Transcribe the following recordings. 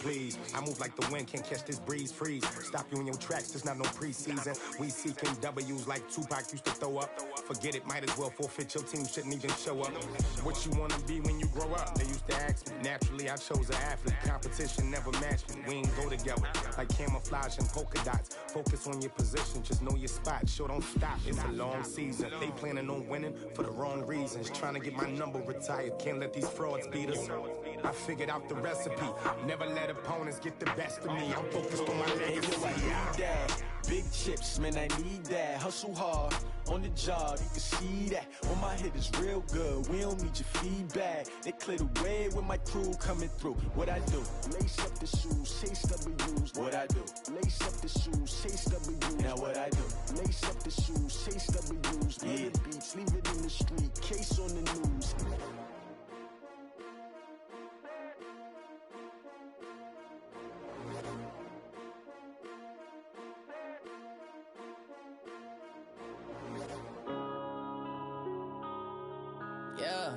please. I move like the wind, can't catch this breeze, freeze. Stop you in your tracks, there's not no preseason. We seeking W's like Tupac used to throw up. Forget it, might as well forfeit, your team shouldn't even show up. What you wanna be when you grow up? They used to ask me. Naturally, I chose an athlete. Competition never matched me. We ain't go together like camouflage and polka dots. Focus on your position, just know your spot. Sure, don't stop, it's a long season. They planning on winning for the wrong reasons. Trying to get my number retired, can't let these frauds beat us. I figured out the recipe. Never let opponents get the best of me. I'm focused on my legacy. I need that. Big chips, man, I need that. Hustle hard on the job, you can see that. When my hit is real good, we don't need your feedback. They clear the way with my crew coming through. What I do? Lace up the shoes, chase W's. What I do? Lace up the shoes, chase W's. Now what I do? Lace up the shoes, chase W's. Yeah. The beats, leave it in the street, case on the news. Yeah.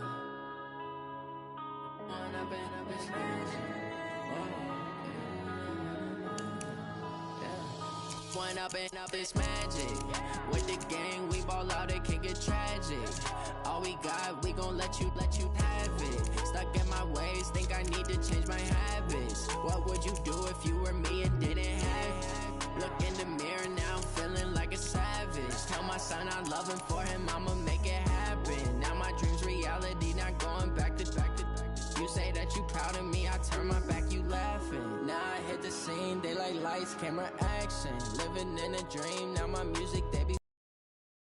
One up and up is magic. With the gang, we ball out, it can get tragic. All we got, we gon' let you have it. Stuck in my ways, think I need to change my habits. What would you do if you were me and didn't have it? Look in the mirror now, I'm feeling like a savage. Tell my son I love him, for him I'ma make it happen. Now my dream's reality, not going back to. You say that you proud of me, I turn my back, you laughing. Now I hit the scene, they like lights, camera, action. Living in a dream, now my music, they be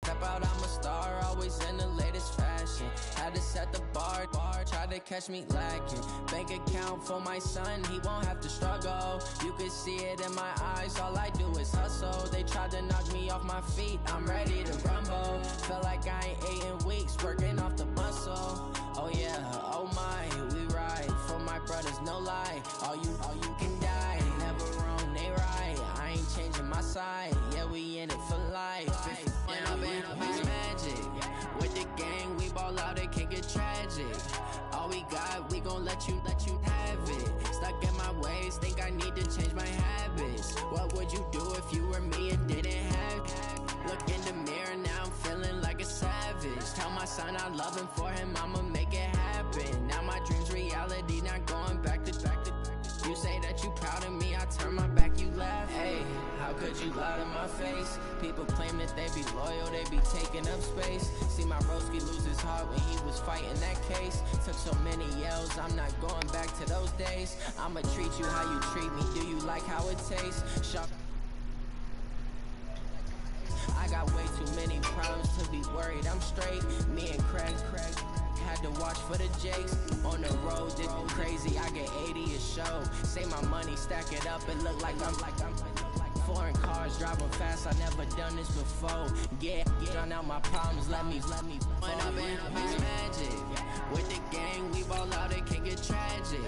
step out, I'm a star, always in the latest fashion. Had to set the bar, try to catch me lacking. Bank account for my son, he won't have to struggle. You can see it in my eyes, all I do is hustle. They tried to knock me off my feet, I'm ready to rumble. Felt like I ain't ate in weeks, working off the muscle. Oh yeah, oh my, we ride for my brothers, no lie. All you can die, never wrong, they right. I ain't changing my side, yeah, we in it for life. It's magic. With the gang, we ball out, it can get tragic. All we got, we gon' let you have it. Stuck in my ways, think I need to change my habits. What would you do if you were me and didn't have it? Look in the mirror, now I'm feeling like a savage. Tell my son I love him, for him I'ma make it happen. Now my dream's reality, not going back to. You say that you proud of me, I turn my back, you laugh. Hey, how could you lie to my face? People claim that they be loyal, they be taking up space. See my broski lose his heart when he was fighting that case. Took so many yells, I'm not going back to those days. I'ma treat you how you treat me, do you like how it tastes? I got way too many problems to be worried, I'm straight. Me and Craig had to watch for the Jakes. On the road, this crazy, I get 80 a show. Say my money, stack it up, it look like I'm foreign cars, driving fast, I never done this before. Yeah, drown out my problems, let me One up and it's magic. With the gang, we ball out, it can get tragic.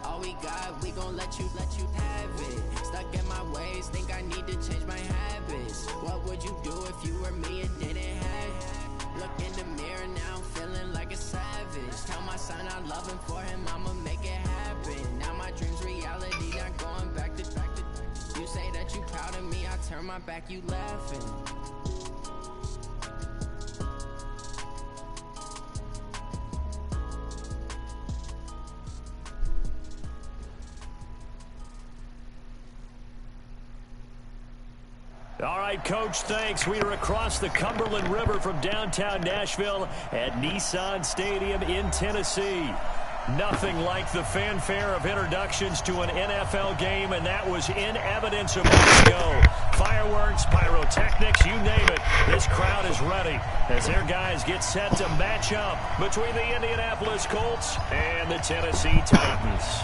All we got, we gon' let you have it. Stuck in my ways, think I need to change my habits. What would you do if you were me and didn't have it? Look in the mirror, now I'm feeling like a savage. Tell my son I love him, for him I'ma make it happen. Now my dream's reality, not going back to. You say that you proud of me, I turn my back, you laughing. All right, Coach, thanks. We are across the Cumberland River from downtown Nashville at Nissan Stadium in Tennessee. Nothing like the fanfare of introductions to an NFL game, and that was in evidence a moment ago. Fireworks, pyrotechnics, you name it. This crowd is ready as their guys get set to match up between the Indianapolis Colts and the Tennessee Titans.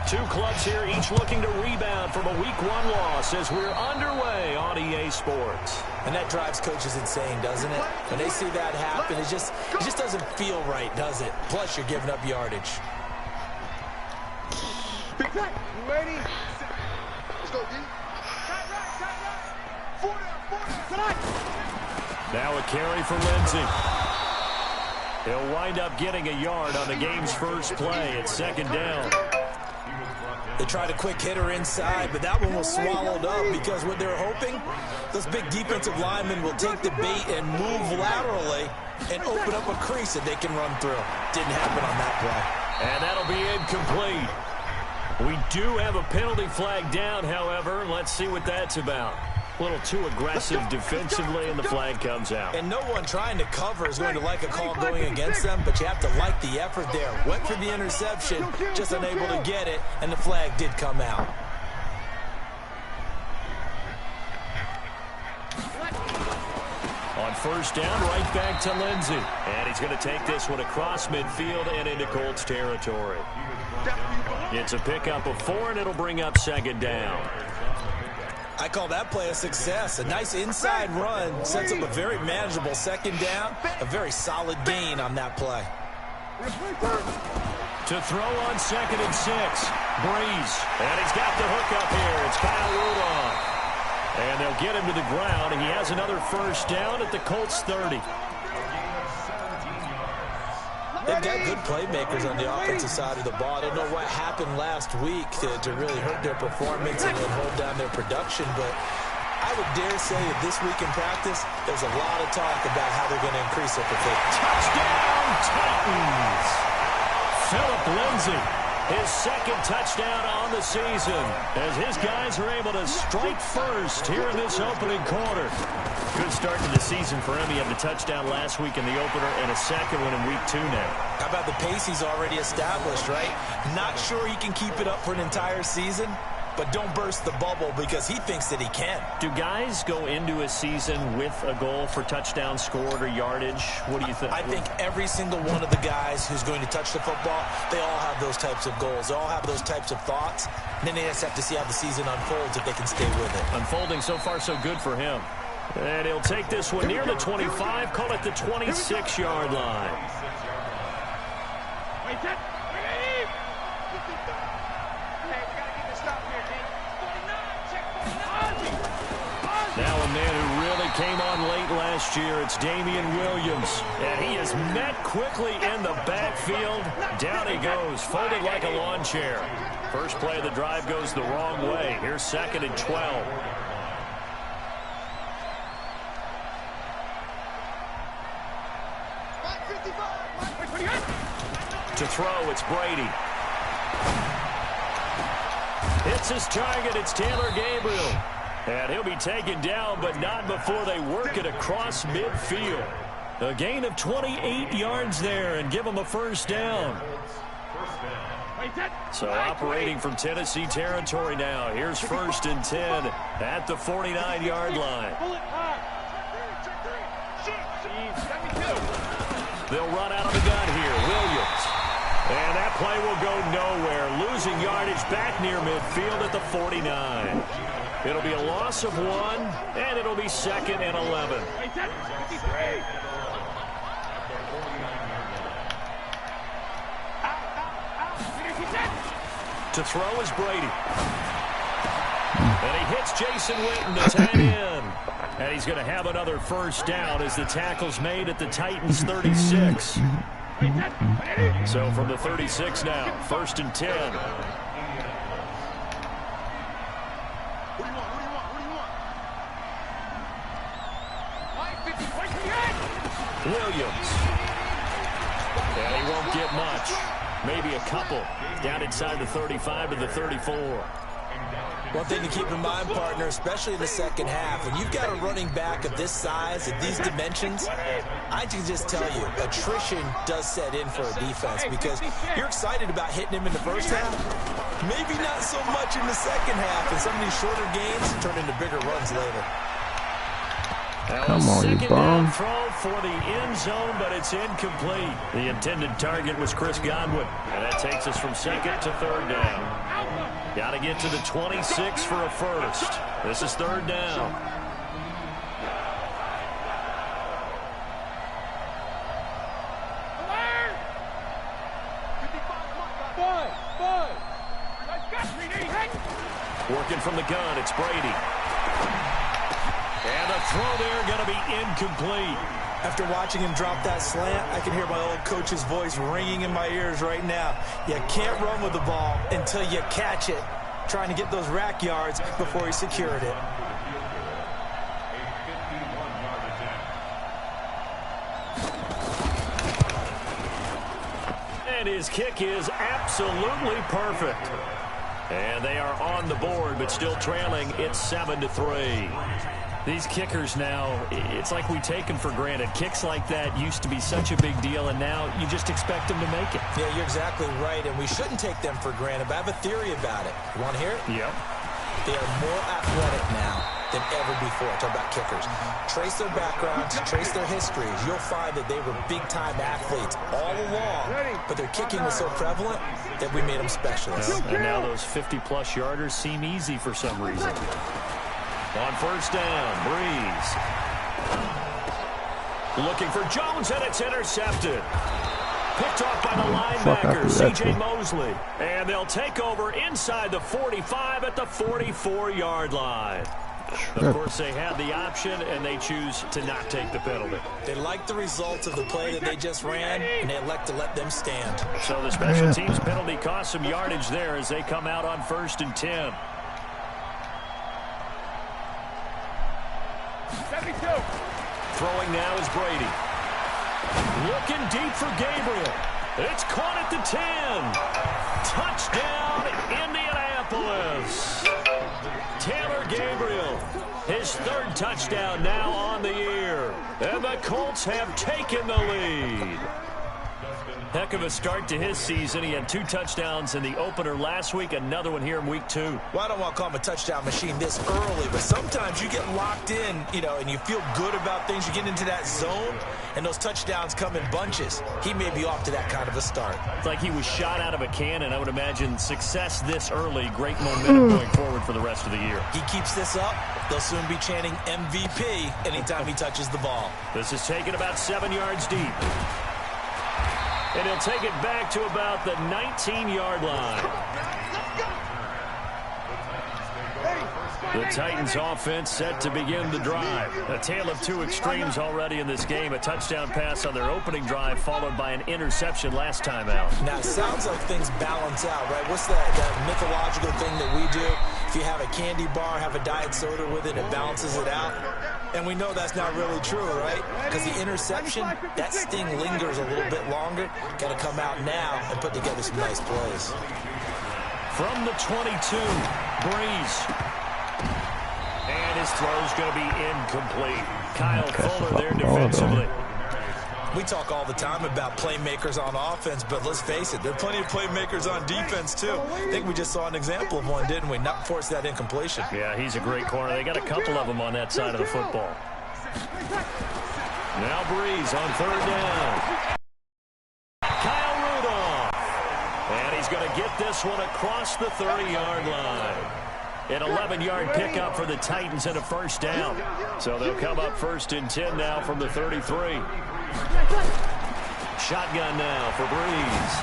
Two clubs here, each looking to rebound from a Week 1 loss as we're underway on EA Sports. And that drives coaches insane, doesn't it? When they see that happen, it just doesn't feel right, does it? Plus, you're giving up yardage. Big play. You ready? Let's go, D. Tight right. 4 down. Now a carry for Lindsey. He'll wind up getting a yard on the game's first play at second down. They tried a quick hitter inside, but that one was swallowed up because what they're hoping, those big defensive linemen will take the bait and move laterally and open up a crease that they can run through. Didn't happen on that play. And that'll be incomplete. We do have a penalty flag down, however. Let's see what that's about. A little too aggressive defensively, and the flag comes out. And no one trying to cover is going to like a call going against them, but you have to like the effort there. Went for the interception, just unable to get it, and the flag did come out. On first down, right back to Lindsey. And he's going to take this one across midfield and into Colts territory. It's a pickup of 4, and it'll bring up second down. I call that play a success. A nice inside run sets up a very manageable second down. A very solid gain on that play. To throw on 2nd and 6. Breeze. And he's got the hook up here. It's Kyle Rudolph. And they'll get him to the ground. He has another first down at the Colts 30. They've got good playmakers on the offensive side of the ball. I don't know what happened last week to really hurt their performance and hold down their production, but I would dare say that this week in practice, there's a lot of talk about how they're going to increase their performance. Touchdown, Titans! Phillip Lindsay, his second touchdown on the season, as his guys are able to strike first here in this opening quarter. Good start to the season for him. He had the touchdown last week in the opener and a second one in week 2 now. How about the pace he's already established, right? Not sure he can keep it up for an entire season, but don't burst the bubble because he thinks that he can. Do guys go into a season with a goal for touchdown scored or yardage? What do you think? I think every single one of the guys who's going to touch the football, they all have those types of goals. They all have those types of thoughts. And then they just have to see how the season unfolds if they can stay with it. Unfolding so far so good for him. And he'll take this one near the 25, call it the 26-yard line. Now a man who really came on late last year, it's Damian Williams. And he is met quickly in the backfield. Down he goes, folded like a lawn chair. First play of the drive goes the wrong way. Here's 2nd and 12. To throw, it's Brady. Hits his target, it's Taylor Gabriel. And he'll be taken down, but not before they work it across midfield. A gain of 28 yards there and give him a first down. So operating from Tennessee territory now. Here's 1st and 10 at the 49-yard line. They'll run out of the gun here. Williams. And that play will go nowhere. Losing yardage back near midfield at the 49. It'll be a loss of 1, and it'll be 2nd and 11. To throw is Brady. And he hits Jason Witten, the tight end. And he's going to have another first down as the tackle's made at the Titans 36. So from the 36 now, 1st and 10. Williams. And he won't get much. Maybe a couple. Down inside the 35 to the 34. One thing to keep in mind, partner, especially in the second half, when you've got a running back of this size, at these dimensions, I can just tell you, attrition does set in for a defense because you're excited about hitting him in the first half, maybe not so much in the second half, and some of these shorter games turn into bigger runs later. Come on, you bum. Throw for the end zone, but it's incomplete. The intended target was Chris Godwin, and that takes us from 2nd to 3rd down. Got to get to the 26 for a first. This is 3rd down. Working from the gun, it's Brady. And a throw there going to be incomplete. After watching him drop that slant, I can hear my old coach's voice ringing in my ears right now. You can't run with the ball until you catch it. Trying to get those rack yards before he secured it. And his kick is absolutely perfect. And they are on the board, but still trailing. It's 7-3. These kickers now, it's like we take them for granted. Kicks like that used to be such a big deal, and now you just expect them to make it. Yeah, you're exactly right, and we shouldn't take them for granted, but I have a theory about it. You want to hear it? Yep. They are more athletic now than ever before. Talk about kickers. Trace their backgrounds, trace their histories. You'll find that they were big-time athletes all along, but their kicking was so prevalent that we made them specialists. And now those 50-plus yarders seem easy for some reason. On first down, Breeze. Looking for Jones, and it's intercepted. Picked off by the linebacker, C.J. Mosley. And they'll take over inside the 45 at the 44-yard line. Of course, they had the option, and they choose to not take the penalty. They like the results of the play that they just ran, and they elect to let them stand. So the special teams penalty cost some yardage there as they come out on 1st and 10. Throwing now is Brady. Looking deep for Gabriel. It's caught at the 10. Touchdown, Indianapolis. Taylor Gabriel, his 3rd touchdown now on the year. And the Colts have taken the lead. Heck of a start to his season. He had 2 touchdowns in the opener last week, another one here in week 2. Well, I don't want to call him a touchdown machine this early, but sometimes you get locked in, and you feel good about things. You get into that zone, and those touchdowns come in bunches. He may be off to that kind of a start. It's like he was shot out of a cannon. I would imagine success this early, great momentum going forward for the rest of the year. He keeps this up, they'll soon be chanting MVP anytime he touches the ball. This is taken about 7 yards deep. And he'll take it back to about the 19-yard line. The Titans offense set to begin the drive. A tale of 2 extremes already in this game. A touchdown pass on their opening drive followed by an interception last time out. Now, it sounds like things balance out, right? What's that mythological thing that we do? If you have a candy bar, have a diet soda with it, it balances it out. And we know that's not really true, right? Because the interception, that sting lingers a little bit longer. Got to come out now and put together some nice plays. From the 22, Breeze. And his throw's going to be incomplete. Kyle Fuller there defensively. We talk all the time about playmakers on offense, but let's face it, there are plenty of playmakers on defense, too. I think we just saw an example of one, didn't we? Not force that incompletion. Yeah, he's a great corner. They got a couple of them on that side of the football. Now Breeze on 3rd down. Kyle Rudolph. And he's going to get this one across the 30-yard line. An 11-yard pickup for the Titans and a 1st down. So they'll come up 1st and 10 now from the 33. Shotgun now for Breeze.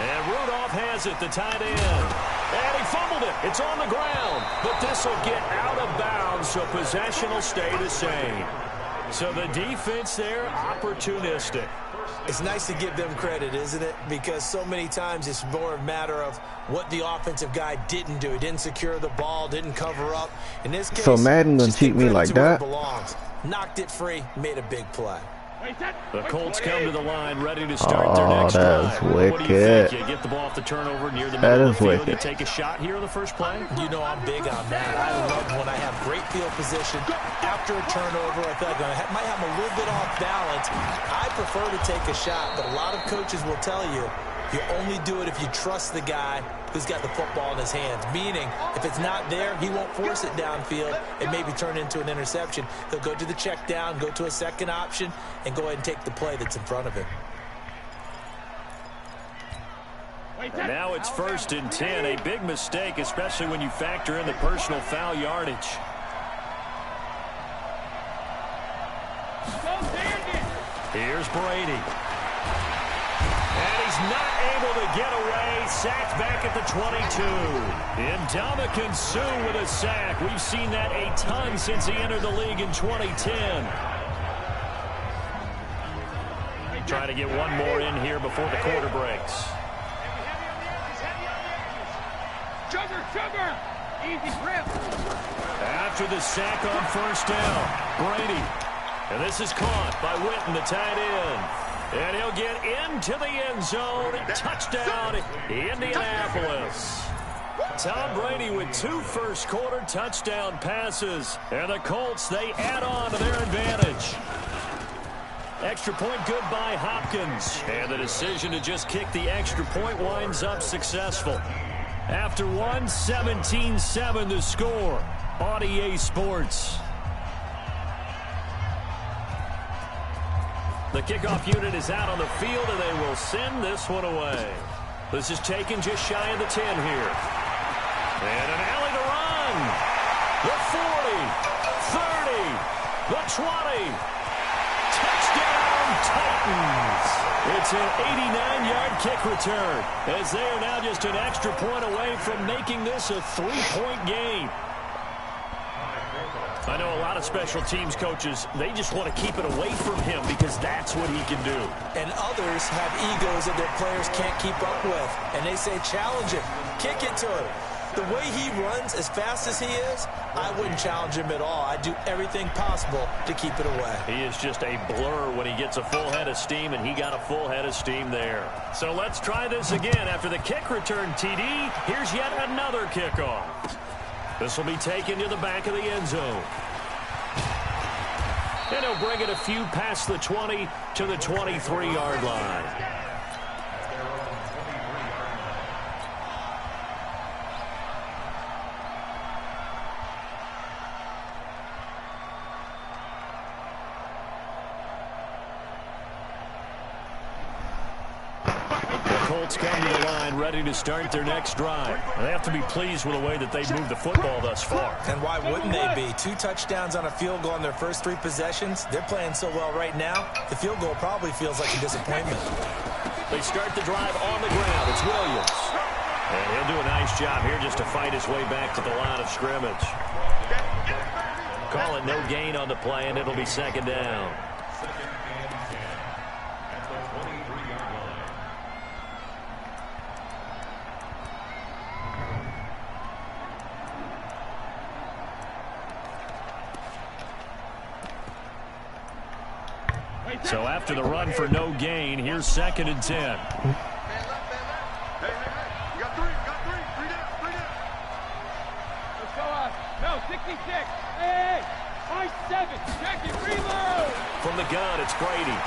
And Rudolph has it, the tight end. And he fumbled it. It's on the ground. But this will get out of bounds, so possession will stay the same. So the defense there, opportunistic. It's nice to give them credit, isn't it? Because so many times it's more a matter of what the offensive guy didn't do. He didn't secure the ball, didn't cover up. In this case, so Madden doesn't cheat me like that. Knocked it free, made a big play. The Colts come to the line, ready to start their next drive. What do you think? You get the ball off the turnover near the middle of the field. You take a shot here on the first play? You know I'm big on that. I love when I have great field position. After a turnover, I feel like I might have a little bit off balance. I prefer to take a shot, but a lot of coaches will tell you, you only do it if you trust the guy who's got the football in his hands. Meaning, if it's not there, he won't force it downfield and maybe turn into an interception. He'll go to the check down, go to a second option, and go ahead and take the play that's in front of him. And now it's 1st and 10. A big mistake, especially when you factor in the personal foul yardage. Here's Brady. And he's not able to get away. Sacked back at the 22. Ndamukong Suh with a sack. We've seen that a ton since he entered the league in 2010. Trying to get one more in here before the quarter breaks. Sugar! Easy grip. After the sack on first down, Brady. And this is caught by Witten, the tight end. And he'll get into the end zone. Touchdown, Indianapolis. Tom Brady with 2 first-quarter touchdown passes. And the Colts, they add on to their advantage. Extra point good by Hopkins. And the decision to just kick the extra point winds up successful. After 1, 17-7 to score on EA Sports. The kickoff unit is out on the field, and they will send this one away. This is taken just shy of the 10 here. And an alley to run. The 40, 30, the 20. Touchdown, Titans. It's an 89-yard kick return, as they are now just an extra point away from making this a 3-point game. I know a lot of special teams coaches, they just want to keep it away from him because that's what he can do. And others have egos that their players can't keep up with. And they say, challenge him, kick it to him. The way he runs as fast as he is, I wouldn't challenge him at all. I'd do everything possible to keep it away. He is just a blur when he gets a full head of steam, and he got a full head of steam there. So let's try this again. After the kick return TD, here's yet another kickoff. This will be taken to the back of the end zone. And he'll bring it a few past the 20 to the 23-yard line. Colts come to the line, ready to start their next drive. They have to be pleased with the way that they've moved the football thus far. And why wouldn't they be? 2 touchdowns on a field goal in their first 3 possessions. They're playing so well right now, the field goal probably feels like a disappointment. They start the drive on the ground. It's Williams. And he'll do a nice job here just to fight his way back to the line of scrimmage. Call it no gain on the play, and it'll be second down. So after the run for no gain, here's 2nd and 10. You got 3 down. Let's go up. No, 66. Hey, 5-7. Check it, reload. From the gun, it's Brady.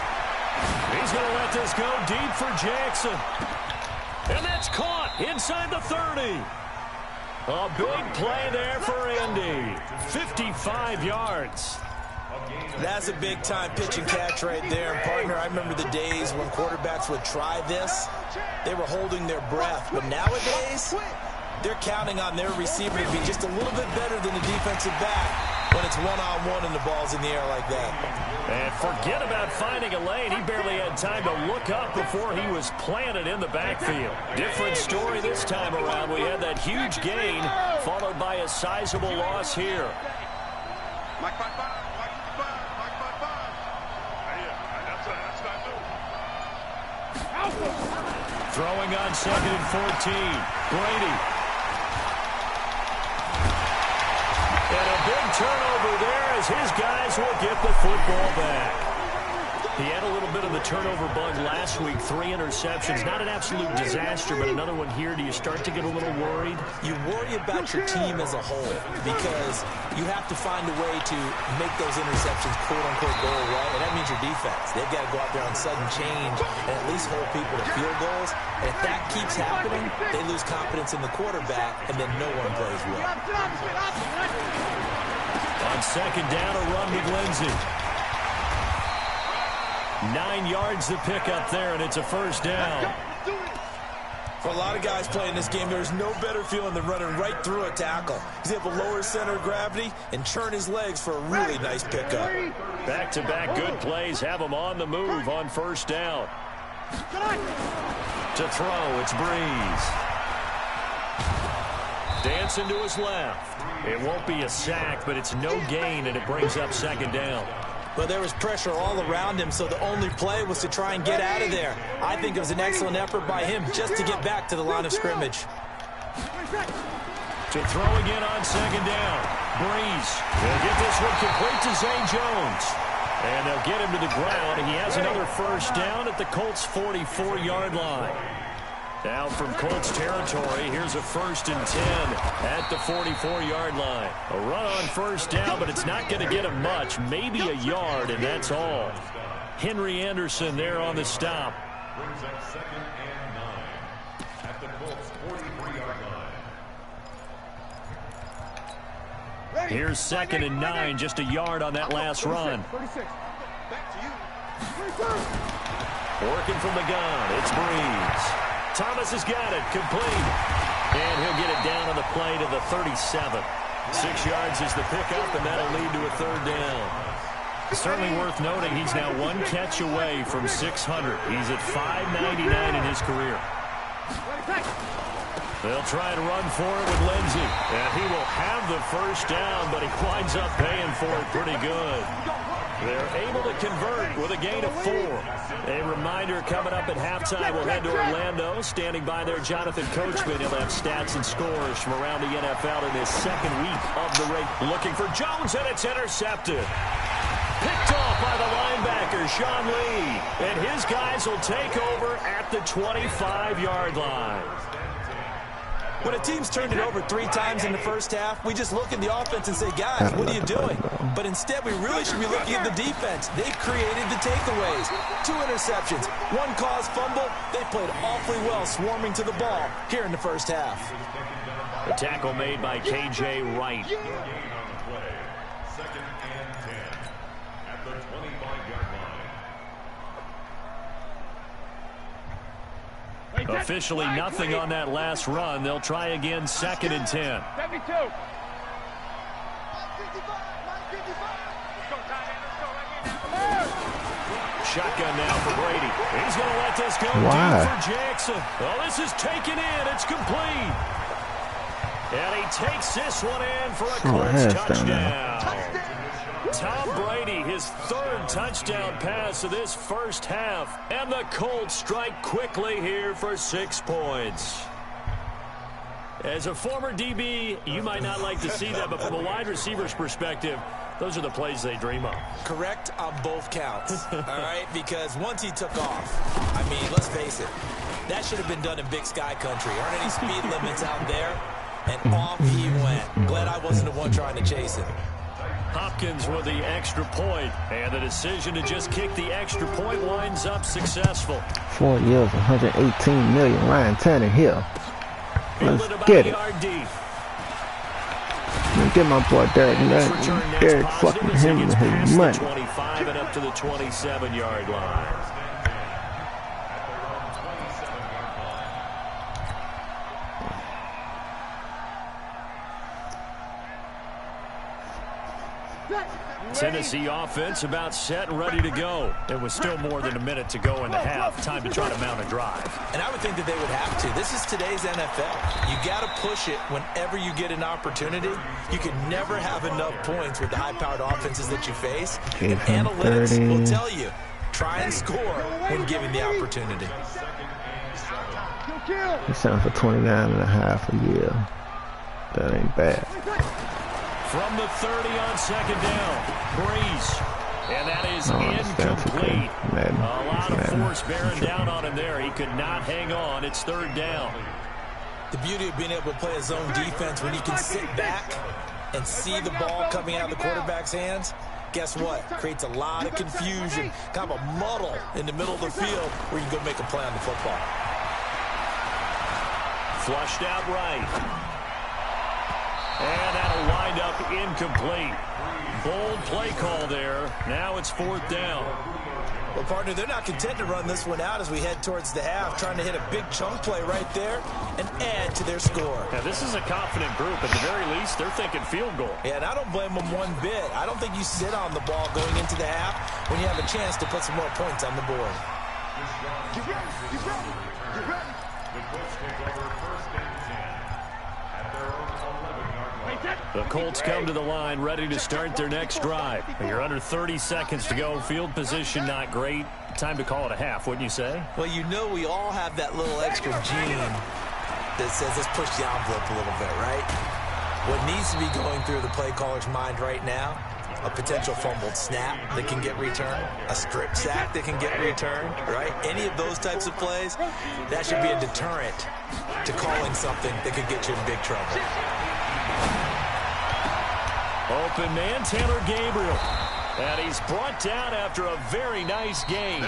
He's going to let this go deep for Jackson. And that's caught inside the 30. A big play there for Indy. 55 yards. That's a big-time pitch and catch right there. And, partner, I remember the days when quarterbacks would try this. They were holding their breath. But nowadays, they're counting on their receiver to be just a little bit better than the defensive back when it's one-on-one and the ball's in the air like that. And forget about finding a lane. He barely had time to look up before he was planted in the backfield. Different story this time around. We had that huge gain followed by a sizable loss here. Mike 5-5. Throwing on 2nd and 14. Brady. And a big turnover there as his guys will get the football back. He had a little bit of the turnover bug last week. 3 interceptions. Not an absolute disaster, but another one here. Do you start to get a little worried? You worry about your team as a whole because you have to find a way to make those interceptions quote-unquote go away, and that means your defense. They've got to go out there on sudden change and at least hold people to field goals. And if that keeps happening, they lose confidence in the quarterback, and then no one plays well. On 2nd down, a run with Lindsey. 9 yards to pick up there, and it's a first down. For a lot of guys playing this game, there's no better feeling than running right through a tackle. He's able to lower his center of gravity and churn his legs for a really nice pickup. Back-to-back good plays have him on the move on first down. To throw, it's Breeze. Dancing to his left. It won't be a sack, but it's no gain, and it brings up 2nd down. Well, there was pressure all around him, so the only play was to try and get out of there. I think it was an excellent effort by him just to get back to the line of scrimmage. To throw again on second down. Breeze will get this one complete to Zay Jones. And they'll get him to the ground. He has another first down at the Colts' 44-yard line. Down from Colts territory, here's a 1st and 10 at the 44-yard line. A run on first down, but it's not going to get him much. Maybe a yard, and that's all. Henry Anderson there on the stop. Brings up 2nd and 9 at the Colts' 43-yard line. Here's 2nd and 9, just a yard on that last run. 36. Back to you. Working from the gun, it's Breeze. Thomas has got it, complete. And he'll get it down on the play to the 37. 6 yards is the pickup, and that'll lead to a 3rd down. Certainly worth noting he's now 1 catch away from 600. He's at 599 in his career. They'll try and run for it with Lindsey. And he will have the first down, but he winds up paying for it pretty good. They're able to convert with a gain of 4. A reminder coming up at halftime, we'll head to Orlando. Standing by there, Jonathan Coachman. He'll have stats and scores from around the NFL in his 2nd week of the race. Looking for Jones, and it's intercepted. Picked off by the linebacker, Sean Lee. And his guys will take over at the 25-yard line. When a team's turned it over 3 times in the first half, we just look at the offense and say, guys, what are you doing? But instead, we really should be looking at the defense. They've created the takeaways. 2 interceptions, 1 caused fumble. They played awfully well swarming to the ball here in the first half. The tackle made by K.J. Wright. 2nd and 10 at the 25-yard line. Officially nothing on that last run. They'll try again, 2nd and 10. 72. Shotgun now for Brady. He's going to let this go Why? deep for Jackson. Oh, this is taken in. It's complete. And he takes this one in for a Colts touchdown. Tom Brady, his 3rd touchdown pass of this first half. And the Colts strike quickly here for 6 points. As a former DB, you might not like to see that, but from a wide receiver's perspective, those are the plays they dream of. Correct on both counts, all right? Because once he took off, I mean, let's face it, that should have been done in Big Sky country. Aren't any speed limits out there? And off he went. Glad I wasn't the one trying to chase him. Hopkins with the extra point, and the decision to just kick the extra point winds up successful. 4 years, $118 million. Ryan Tannehill. Let's get it. Get my boy Derek. Derek fucking him with his money. 25 and up to the 27-yard line. Tennessee offense about set and ready to go. There was still more than a minute to go in the half. Time to try to mount a drive. And I would think that they would have to. This is today's NFL. You got to push it whenever you get an opportunity. You can never have enough points with the high-powered offenses that you face. And analytics will tell you, try and score when given the opportunity. He signed for $29.5 a year. That ain't bad. From the 30 on second down, Breeze. And that is incomplete. A lot of force bearing down on him there. He could not hang on. It's 3rd down. The beauty of being able to play a zone defense when you can sit back and see the ball coming out of the quarterback's hands, guess what? Creates a lot of confusion, kind of a muddle in the middle of the field where you can go make a play on the football. Flushed out right. And that'll wind up incomplete. Bold play call there. Now it's 4th down. Well, partner, they're not content to run this one out as we head towards the half, trying to hit a big chunk play right there and add to their score. Now, this is a confident group. At the very least, they're thinking field goal. Yeah, and I don't blame them one bit. I don't think you sit on the ball going into the half when you have a chance to put some more points on the board. Get ready. Get ready. Get ready. The Colts take over 1st and 10 at their own 11-yard line. The Colts come to the line ready to start their next drive. You're under 30 seconds to go. Field position not great. Time to call it a half, wouldn't you say? Well, you know we all have that little extra gene that says let's push the envelope a little bit, right? What needs to be going through the play caller's mind right now, a potential fumbled snap that can get returned, a strip sack that can get returned, right? Any of those types of plays, that should be a deterrent to calling something that could get you in big trouble. Open man, Taylor Gabriel. And he's brought down after a very nice game.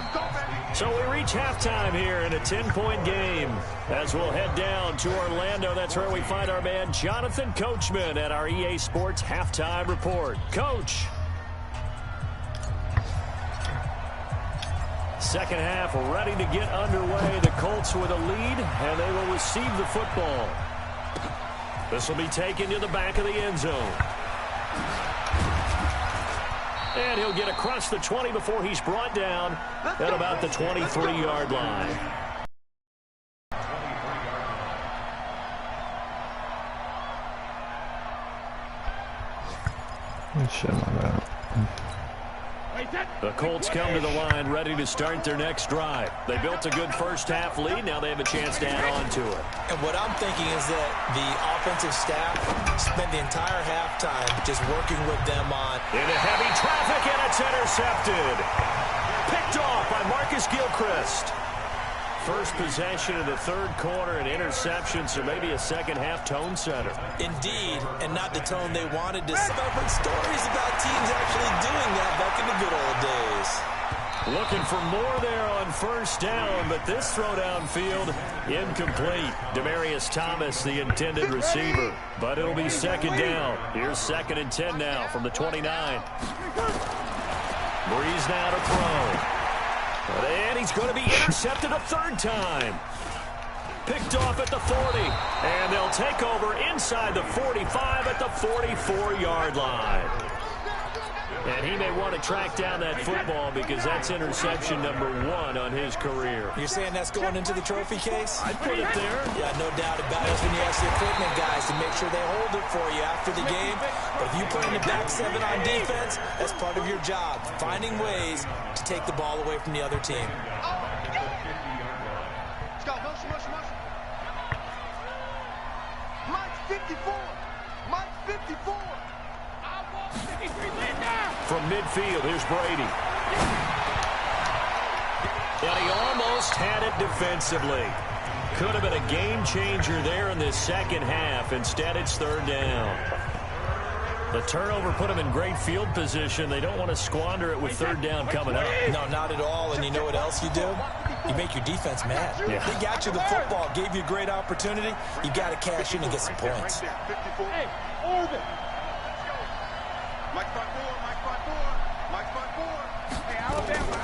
So we reach halftime here in a 10-point game. As we'll head down to Orlando, that's where we find our man Jonathan Coachman at our EA Sports Halftime Report. Coach. Second half ready to get underway. The Colts with a lead, and they will receive the football. This will be taken to the back of the end zone. And he'll get across the 20 before he's brought down at about the 23-yard line. Shut my mouth. The Colts come to the line ready to start their next drive. They built a good first-half lead. Now they have a chance to add on to it. And what I'm thinking is that the offensive staff spent the entire halftime just working with them on. Into heavy traffic, and it's intercepted. Picked off by Marcus Gilchrist. First possession of the third quarter, an interception, so maybe a second-half tone setter. Indeed, and not the tone they wanted to see. I've heard stories about teams actually doing that back in the good old days. Looking for more there on first down, but this throw downfield incomplete. Demarius Thomas, the intended receiver, but it'll be second down. Here's 2nd and 10 now from the 29. Breeze now to throw. And he's going to be intercepted a third time. Picked off at the 40. And they'll take over inside the 45 at the 44-yard line. And he may want to track down that football because that's interception number 1 on his career. You're saying that's going into the trophy case? I'd put it there. Yeah, no doubt about it. When you ask the equipment guys to make sure they hold it for you after the game. But if you play in the back 7 on defense, that's part of your job. Finding ways to take the ball away from the other team. Let's go. Motion, motion, motion. Mike's 54. Mike's 54. From midfield, here's Brady. And he almost had it defensively. Could have been a game changer there in this second half. Instead, it's third down. The turnover put them in great field position. They don't want to squander it with third down coming up. No, not at all. And you know what else you do? You make your defense mad. Yeah. They got you the football, gave you a great opportunity. You got to cash in and get some points. Hey, Orbit. Mike 5-4, Mike 5-4, Mike 5-4. Hey, Alabama.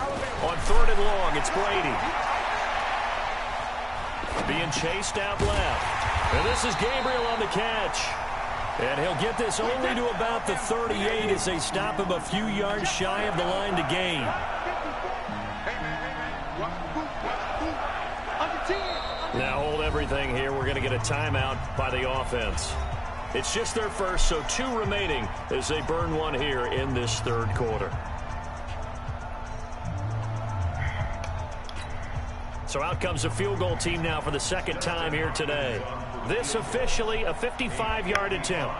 On third and long, it's Brady. Being chased out left. And this is Gabriel on the catch. And he'll get this only to about the 38 as they stop him a few yards shy of the line to gain. Now hold everything here. We're going to get a timeout by the offense. It's just their first, so 2 remaining as they burn one here in this third quarter. So out comes the field goal team now for the second time here today. This officially a 55-yard attempt.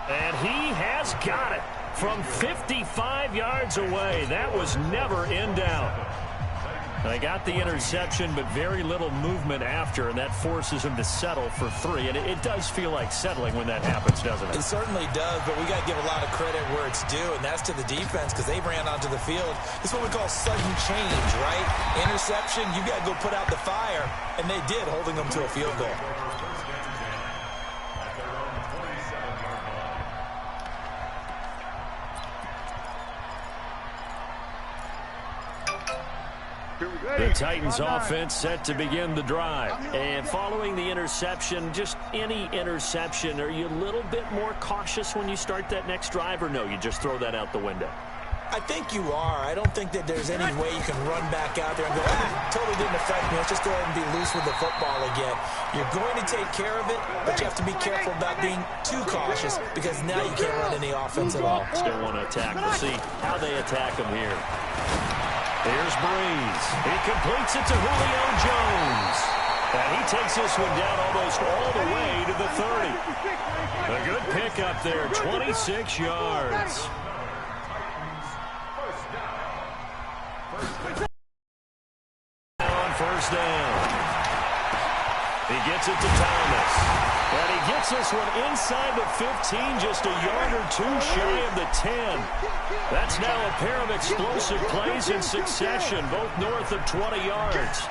And he has got it. From 55 yards away, that was never in doubt. They got the interception, but very little movement after, and that forces him to settle for 3. And it does feel like settling when that happens, doesn't it? It certainly does, but we got to give a lot of credit where it's due, and that's to the defense because they ran onto the field. It's what we call sudden change, right? Interception, you got to go put out the fire, and they did, holding them to a field goal. The Titans offense set to begin the drive. And following the interception, just any interception, are you a little bit more cautious when you start that next drive, or no, you just throw that out the window? I think you are. I don't think that there's any way you can run back out there and go, totally didn't affect me. Let's just go ahead and be loose with the football again. You're going to take care of it, but you have to be careful about being too cautious because now you can't run any offense at all. Still want to attack. We'll see how they attack him here. Here's Breeze. He completes it to Julio Jones. And he takes this one down almost all the way to the 30. A good pickup there, 26 yards. On first down. He gets it to Thomas. And he gets this one inside the 15, just a yard or two shy of the 10. That's now a pair of explosive plays in succession, both north of 20 yards.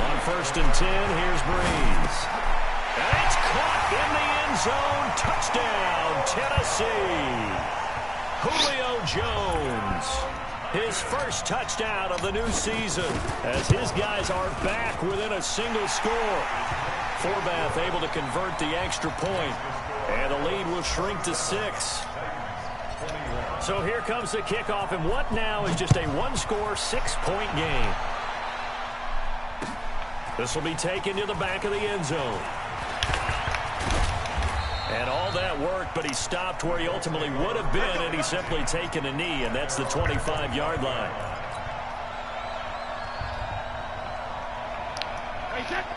On first and 10, here's Breeze. And it's caught in the end zone. Touchdown, Tennessee. Julio Jones. His first touchdown of the new season as his guys are back within a single score. Forbath able to convert the extra point, and the lead will shrink to 6. So here comes the kickoff, and what now is just a one-score, 6-point game. This will be taken to the back of the end zone. And all that worked, but he stopped where he ultimately would have been, and he's simply taken a knee, and that's the 25-yard line.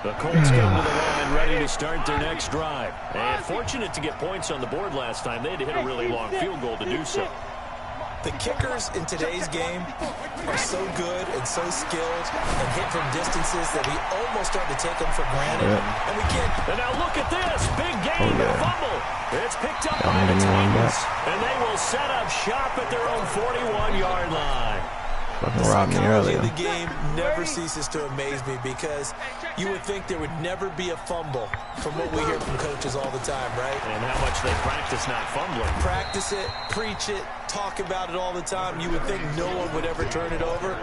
The Colts come to the line ready to start their next drive. And fortunate to get points on the board last time. They had to hit a really long field goal to do so. The kickers in today's game are so good and so skilled and hit from distances that we almost start to take them for granted. And we can't. And now look at this. Big game, fumble. It's picked up by the Titans. And they will set up shop at their own 41-yard line. Fucking robbed me earlier. The game never ceases to amaze me because you would think there would never be a fumble from what we hear from coaches all the time, right? And how much they practice not fumbling. Practice it, preach it, talk about it all the time. You would think no one would ever turn it over.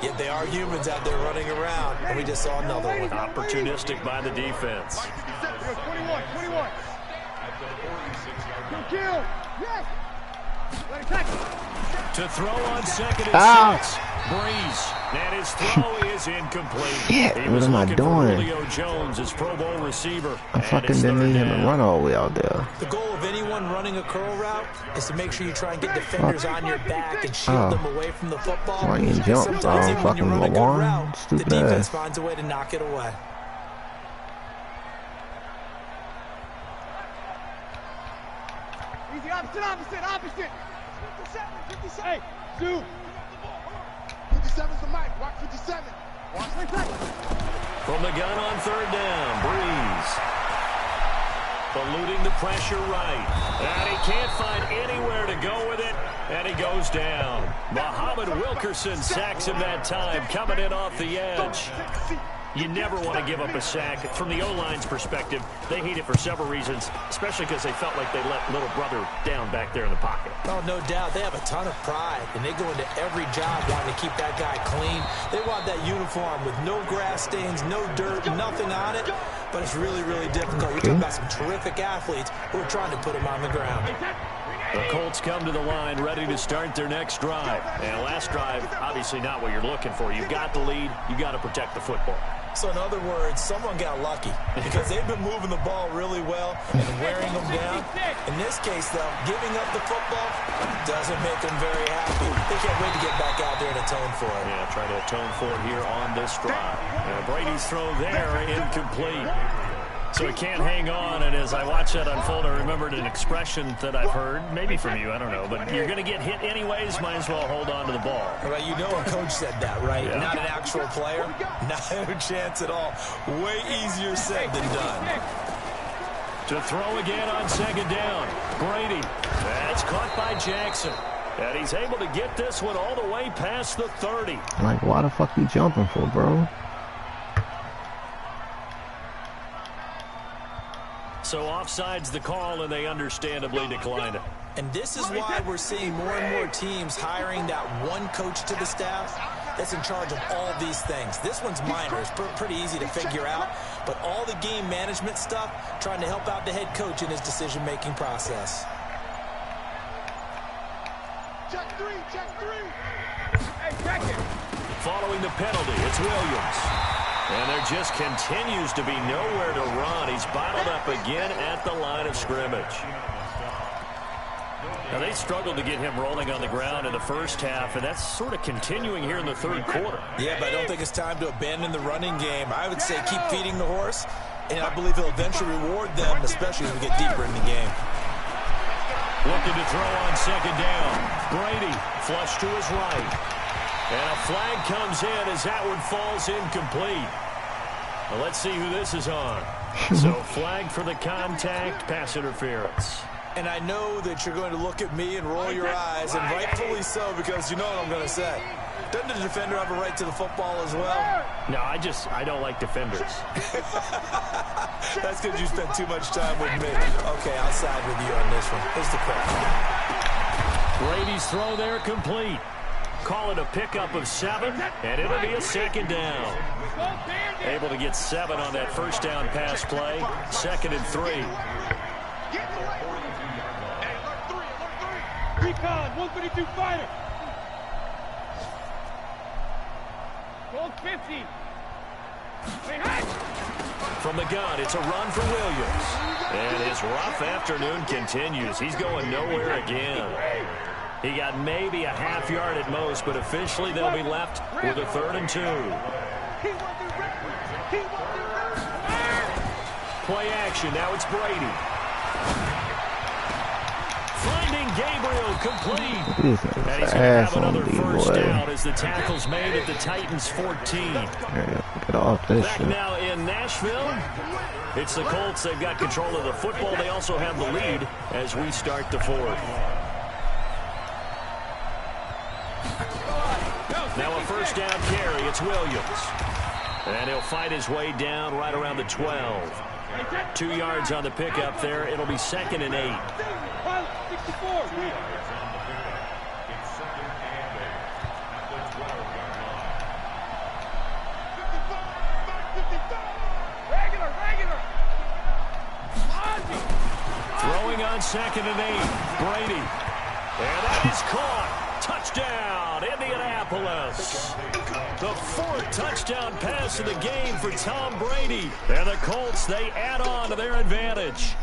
Yet they are humans out there running around, and we just saw another one. Opportunistic by the defense. 21. Kill. Yes. To throw on second and 6. Breeze. And his throw is incomplete. Shit, what am I doing? Julio Jones, his Pro Bowl receiver. I fucking didn't need him to run all the way out there. The goal of anyone running a curl route is to make sure you try and get defenders on your back and shield them away from the football. Why you jump? Sometimes even when you run a good route, the Stupid defense ass. finds a way to knock it away. Easy, opposite. 57. Hey, Sue. 57's the mic. Watch 57. Watch 57. From the gun on third down, Breeze. Eluding the pressure right. And he can't find anywhere to go with it. And he goes down. Muhammad Wilkerson sacks him that time, coming in off the edge. You never want to give up a sack. From the O-line's perspective, they hate it for several reasons, especially because they felt like they let little brother down back there in the pocket. Oh, no doubt. They have a ton of pride, and they go into every job wanting to keep that guy clean. They want that uniform with no grass stains, no dirt, nothing on it, but it's really, really difficult. You're talking about some terrific athletes who are trying to put him on the ground. The Colts come to the line ready to start their next drive. And last drive, obviously not what you're looking for. You've got the lead. You've got to protect the football. So in other words, someone got lucky because they've been moving the ball really well and wearing them down. In this case, though, giving up the football doesn't make them very happy. They can't wait to get back out there and atone for it. Yeah, try to atone for it here on this drive. Brady's throw there, incomplete. So he can't hang on, and as I watch that unfold, I remembered an expression that I've heard, maybe from you, I don't know, but you're going to get hit anyways, might as well hold on to the ball. Right, you know a coach said that, right? Yeah. Not an actual player. Not a chance at all. Way easier said than done. To throw again on second down. Brady. That's caught by Jackson. And he's able to get this one all the way past the 30. Like, why the fuck you jumping for, bro? So offside's the call, and they understandably declined it. And this is why we're seeing more and more teams hiring that one coach to the staff that's in charge of all these things. This one's minor. It's pretty easy to figure out. But all the game management stuff, trying to help out the head coach in his decision-making process. Check three. Hey, check it. Following the penalty, it's Williams. And there just continues to be nowhere to run. He's bottled up again at the line of scrimmage. Now, they struggled to get him rolling on the ground in the first half, and that's sort of continuing here in the third quarter. Yeah, but I don't think it's time to abandon the running game. I would say keep feeding the horse, and I believe he'll eventually reward them, especially as we get deeper in the game. Looking to throw on second down. Brady flush to his right. And a flag comes in as that one falls incomplete. Well, let's see who this is on. So flag for the contact, pass interference. And I know that you're going to look at me and roll your eyes, and rightfully so, because you know what I'm going to say. Doesn't the defender have a right to the football as well? No, I don't like defenders. That's because you spent too much time with me. Okay, I'll side with you on this one. Here's the call. Brady's throw there complete. Call it a pickup of 7, and it'll be a second down. Able to get 7 on that first down pass play. 2nd and 3. Recon, 132 fighter. Gold 50. From the gun, it's a run for Williams. And his rough afternoon continues. He's going nowhere again. He got maybe a half yard at most, but officially they'll be left with a 3rd and 2. Play action. Now it's Brady. Finding Gabriel complete. And he's going to have another first down as the tackle's made at the Titans 14. Get off this Back shit. now in Nashville. It's the Colts. They've got control of the football. They also have the lead as we start the 4th. Now a first down carry. It's Williams. And he'll fight his way down right around the 12. 2 yards on the pickup there. It'll be 2nd and 8. Throwing on 2nd and 8. Brady. And that is caught. Touchdown, Indianapolis. The 4th touchdown pass of the game for Tom Brady. And the Colts, they add on to their advantage.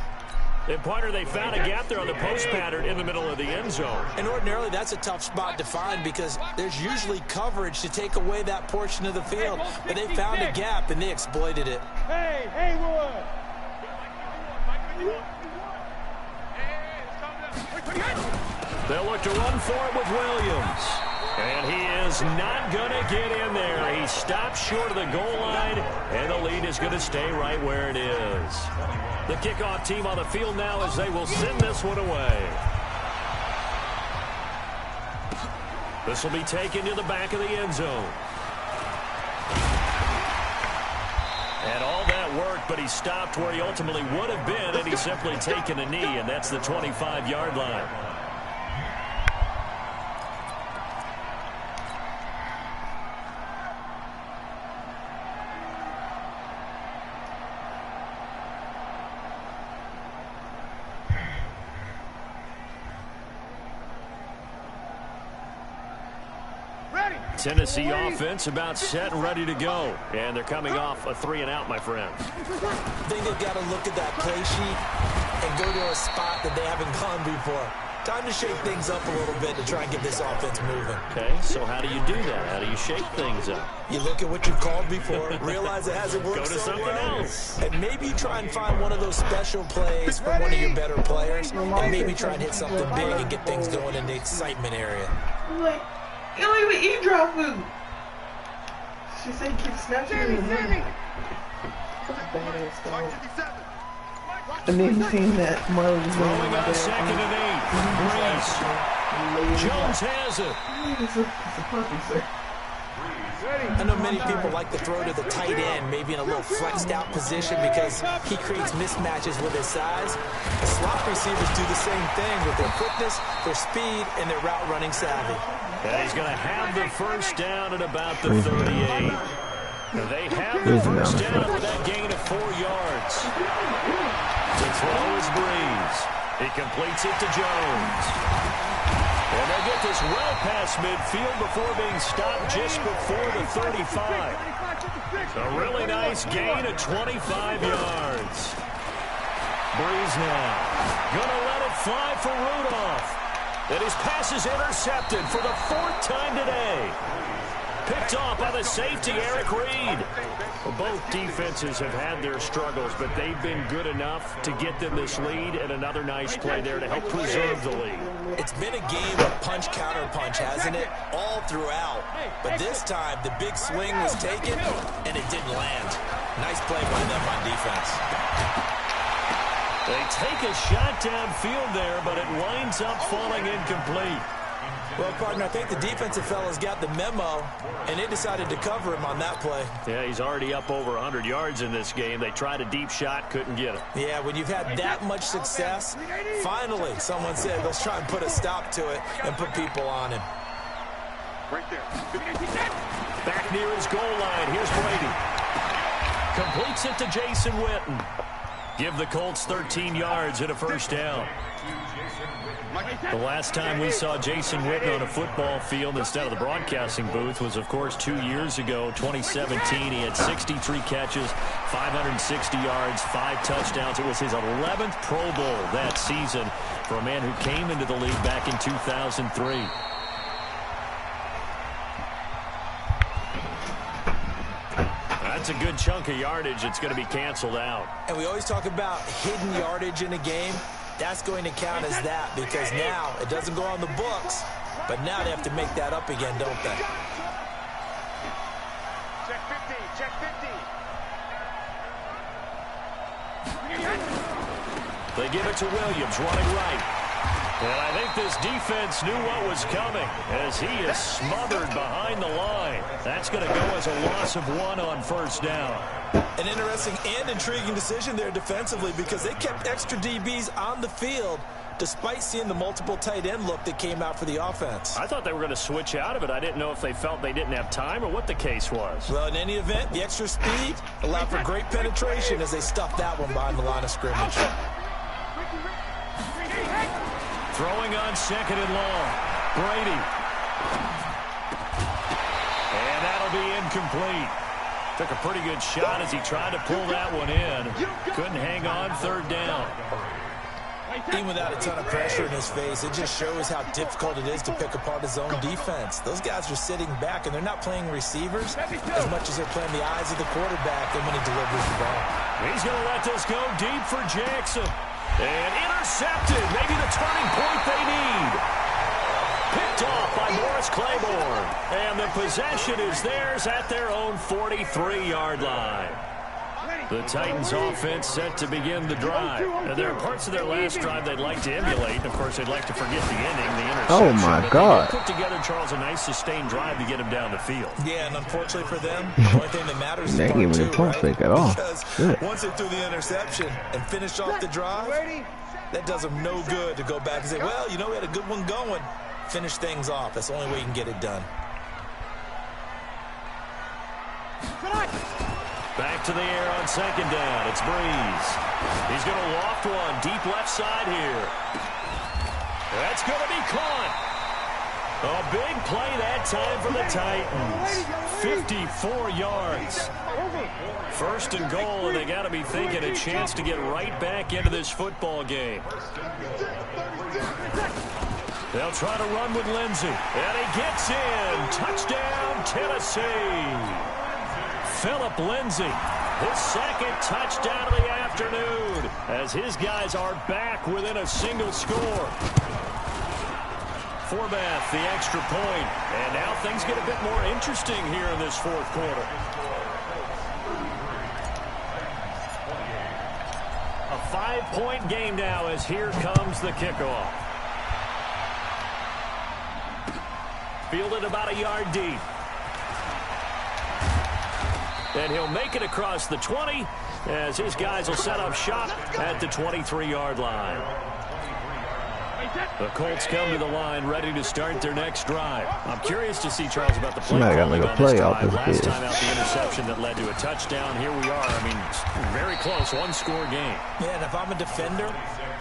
And, partner, they found a gap there on the post pattern in the middle of the end zone. And ordinarily, that's a tough spot to find because there's usually coverage to take away that portion of the field. But they found a gap, and they exploited it. Hey, Haywood. They'll look to run for it with Williams. And he is not going to get in there. He stops short of the goal line, and the lead is going to stay right where it is. The kickoff team on the field now as they will send this one away. This will be taken to the back of the end zone. And all that worked, but he stopped where he ultimately would have been, and he's simply taken a knee, and that's the 25-yard line. Tennessee offense about set and ready to go. And they're coming off a 3 and out, my friend. I think they've got to look at that play sheet and go to a spot that they haven't gone before. Time to shake things up a little bit to try and get this offense moving. Okay, so how do you do that? How do you shake things up? You look at what you've called before, realize it hasn't worked Go to something else. and maybe try and find one of those special plays from one of your better players, and maybe try and hit something big and get things going in the excitement area. You don't even eat dry food. She said you keep snatching it in there. Badass dog. And then you seen that Marley was Throwing on 2nd and 8. Jones has it. It's a puppy, sir. I know many people like to throw to the tight end, maybe in a little flexed out position because he creates mismatches with his size. The slot receivers do the same thing with their quickness, their speed, and their route running savvy. And he's going to have the first down at about the 38. They have the first down with that gain of 4 yards. To throw is Breeze. He completes it to Jones. And they'll get this well past midfield before being stopped just before the 35. A really nice gain of 25 yards. Breeze now. Gonna let it fly for Rudolph. And his pass is intercepted for the 4th time today. Picked off by the safety, Eric Reed. Well, both defenses have had their struggles, but they've been good enough to get them this lead, and another nice play there to help preserve the lead. It's been a game of punch-counter-punch, hasn't it? All throughout. But this time, the big swing was taken, and it didn't land. Nice play by them on defense. They take a shot downfield there, but it winds up falling incomplete. Well, partner, I think the defensive fellas got the memo, and they decided to cover him on that play. Yeah, he's already up over 100 yards in this game. They tried a deep shot, couldn't get it. Yeah, when you've had that much success, finally someone said, let's try and put a stop to it and put people on him. Right there. Back near his goal line. Here's Brady. Completes it to Jason Witten. Give the Colts 13 yards and a first down. The last time we saw Jason Witten on a football field instead of the broadcasting booth was, of course, 2 years ago, 2017. He had 63 catches, 560 yards, 5 touchdowns. It was his 11th Pro Bowl that season for a man who came into the league back in 2003. That's a good chunk of yardage. It's going to be canceled out. And we always talk about hidden yardage in a game. That's going to count as that because now it doesn't go on the books, but now they have to make that up again, don't they? Check 50, check 50. They give it to Williams, running right. And I think this defense knew what was coming as he is smothered behind the line. That's going to go as a loss of 1 on first down. An interesting and intriguing decision there defensively because they kept extra DBs on the field despite seeing the multiple tight end look that came out for the offense. I thought they were going to switch out of it. I didn't know if they felt they didn't have time or what the case was. Well, in any event, the extra speed allowed for great penetration as they stuffed that one behind the line of scrimmage. Throwing on 2nd and long. Brady. And that'll be incomplete. Took a pretty good shot as he tried to pull that one in. Couldn't hang on 3rd down. Even without a ton of pressure in his face, it just shows how difficult it is to pick apart his own defense. Those guys are sitting back, and they're not playing receivers as much as they're playing the eyes of the quarterback and when he delivers the ball. He's going to let this go deep for Jackson. And intercepted. Maybe the turning point they need. Picked off by Morris Claiborne. And the possession is theirs at their own 43-yard line. The Titans offense set to begin the drive. And there are parts of their last drive they'd like to emulate. And of course, they'd like to forget the ending, the interception. Oh, my God. They put together, Charles, a nice sustained drive to get him down the field. Yeah, and unfortunately for them, the only thing that matters is they part gave me two, the pump right? fake at all. Because once they threw the interception and finished off the drive, that does them no good to go back and say, well, you know, we had a good one going. Finish things off. That's the only way you can get it done. Back to the air on 2nd down. It's Breeze. He's going to loft one deep left side here. That's going to be caught. A big play that time for the Titans. 54 yards. 1st and goal, and they got to be thinking a chance to get right back into this football game. They'll try to run with Lindsey. And he gets in. Touchdown, Tennessee. Phillip Lindsay, his 2nd touchdown of the afternoon as his guys are back within a single score. Forbath, the extra point. And now things get a bit more interesting here in this 4th quarter. A 5-point game now as here comes the kickoff. Fielded about a yard deep. And he'll make it across the 20 as his guys will set up shop at the 23-yard line. The Colts come to the line, ready to start their next drive. I'm curious to see, Charles, about the play Somebody got calling like a on play this off drive. this Last bitch. time out, the interception that led to a touchdown. Here we are. I mean, very close, one-score game. Yeah, and if I'm a defender,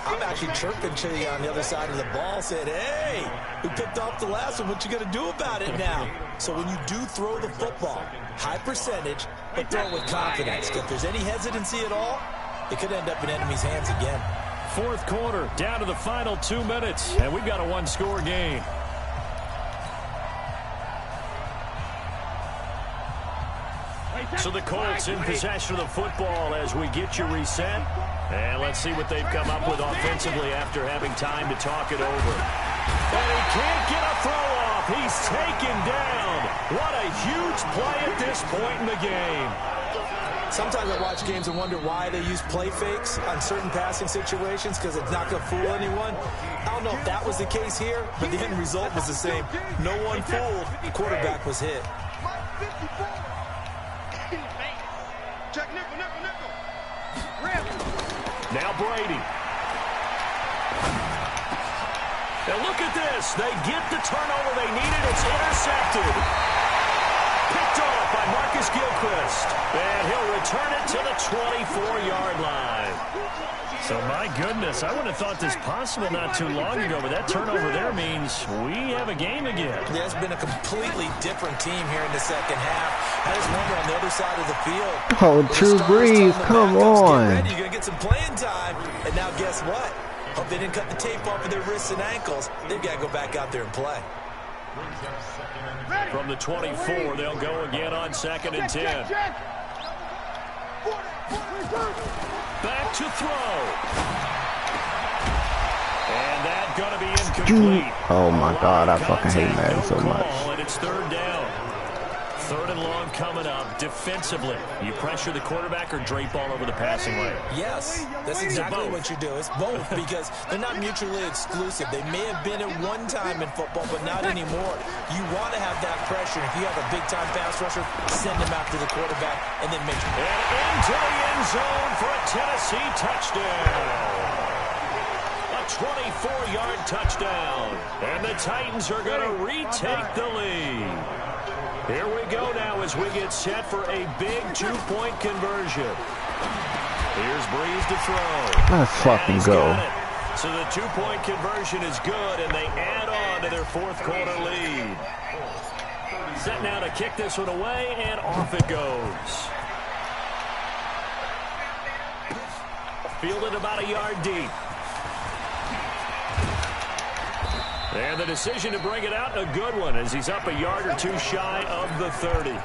I'm actually chirping to you on the other side of the ball, saying, hey, we picked off the last one. What you going to do about it now? So when you do throw the football, high percentage, but throw it with confidence. If there's any hesitancy at all, it could end up in enemy's hands again. Fourth quarter, down to the final 2 minutes, and we've got a one-score game. So the Colts in possession of the football as we get you reset. And let's see what they've come up with offensively after having time to talk it over. And he can't get a throw off. He's taken down. What a huge play at this point in the game. Sometimes I watch games and wonder why they use play fakes on certain passing situations because it's not going to fool anyone. I don't know if that was the case here, but the end result was the same. No one fooled. The quarterback was hit. Now Brady. Now look at this. They get the turnover they needed. It's intercepted. Picked off by Marcus Gilchrist. And he'll return it to the 24-yard line. So, my goodness, I wouldn't have thought this possible not too long ago, but that turnover there means we have a game again. There's been a completely different team here in the second half. I just wonder on the other side of the field. Oh, Drew Brees, come on. You're going to get some playing time. And now guess what? Hope they didn't cut the tape off of their wrists and ankles. They've got to go back out there and play. From the 24, they'll go again on 2nd and 10. Back to throw. And that's going to be incomplete. Oh my God, I fucking hate Madden so much. And it's 3rd down. 3rd and long coming up. Defensively, you pressure the quarterback or drape all over the passing lane? Yes, that's exactly what you do. It's both because they're not mutually exclusive. They may have been at one time in football, but not anymore. You want to have that pressure. If you have a big-time pass rusher, send him after the quarterback and then make sure. And into the end zone for a Tennessee touchdown. A 24-yard touchdown. And the Titans are going to retake the lead. Here we go now as we get set for a big 2-point conversion. Here's Brees to throw. Let's fucking go. So the 2-point conversion is good, and they add on to their 4th quarter lead. Set now to kick this one away, and off it goes. Fielded about a yard deep. And the decision to bring it out, a good one, as he's up a yard or two shy of the 30.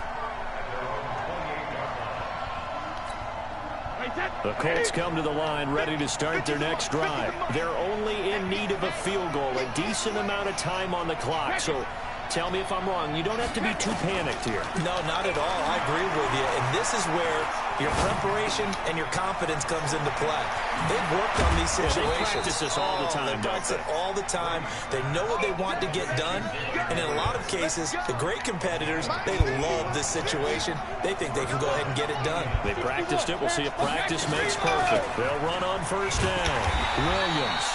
The Colts come to the line, ready to start their next drive. They're only in need of a field goal, a decent amount of time on the clock. So tell me if I'm wrong. You don't have to be too panicked here. No, not at all. I agree with you. And this is where your preparation and your confidence comes into play. They've worked on these situations. They practice this all the time. They practice it all the time. They know what they want to get done. And in a lot of cases, the great competitors, they love this situation. They think they can go ahead and get it done. They practiced it. We'll see if practice makes perfect. They'll run on 1st down. Williams.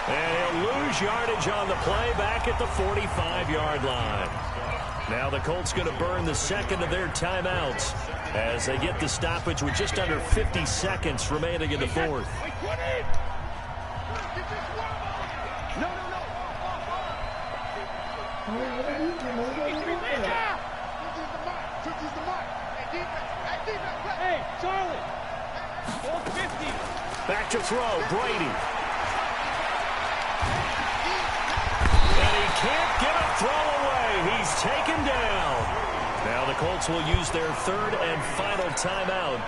And he'll lose yardage on the play back at the 45-yard line. Now the Colts going to burn the 2nd of their timeouts as they get the stoppage with just under 50 seconds remaining in the 4th. Hey, Charlie. Back to throw, Brady. And he can't get a throw away. He's taken down. Now the Colts will use their 3rd and final timeout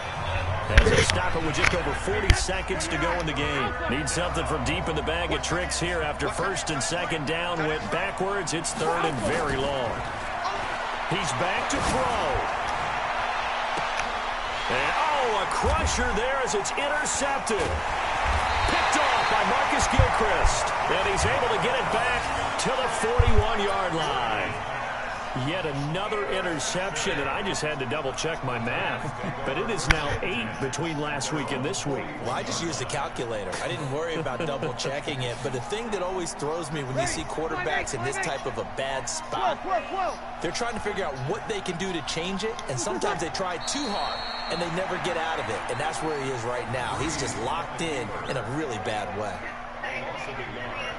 as they stop it with just over 40 seconds to go in the game. Need something from deep in the bag of tricks here after 1st and 2nd down went backwards. It's 3rd and very long. He's back to throw. And, a crusher there as it's intercepted. Picked off by Marcus Gilchrist. And he's able to get it back to the 41-yard line. Yet another interception, and I just had to double-check my math. But it is now 8 between last week and this week. Well, I just used a calculator. I didn't worry about double-checking it. But the thing that always throws me when you see quarterbacks in this type of a bad spot, they're trying to figure out what they can do to change it, and sometimes they try too hard, and they never get out of it. And that's where he is right now. He's just locked in a really bad way.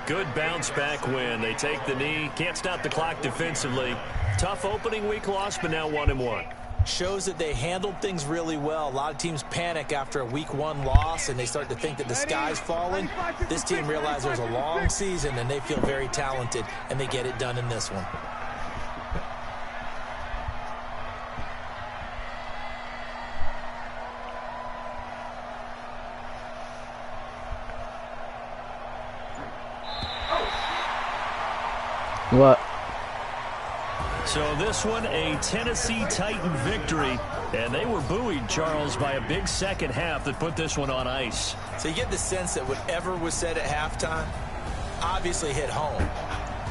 Good bounce-back win. They take the knee. Can't stop the clock defensively. Tough opening week loss, but now 1-1. Shows that they handled things really well. A lot of teams panic after a week 1 loss, and they start to think that the sky's falling. This team realizes there's a long season, and they feel very talented, and they get it done in this one. What? So this one, a Tennessee Titan victory. And they were buoyed, Charles, by a big second half that put this one on ice. So you get the sense that whatever was said at halftime obviously hit home.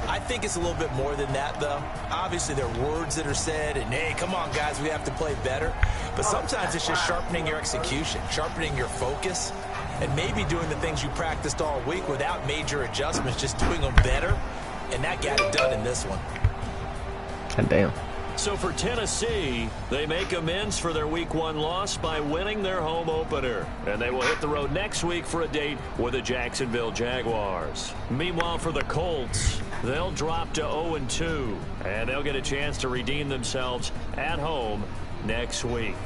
I think it's a little bit more than that, though. Obviously, there are words that are said, and, hey, come on, guys, we have to play better. But sometimes it's just sharpening your execution, sharpening your focus, and maybe doing the things you practiced all week without major adjustments, just doing them better. And that got it done in this one. God damn. So for Tennessee, they make amends for their Week 1 loss by winning their home opener. And they will hit the road next week for a date with the Jacksonville Jaguars. Meanwhile, for the Colts, they'll drop to 0-2. And they'll get a chance to redeem themselves at home next week.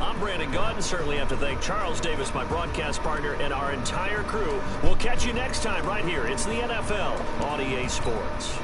I'm Brandon Gunn. Certainly have to thank Charles Davis, my broadcast partner, and our entire crew. We'll catch you next time right here. It's the NFL on EA Sports.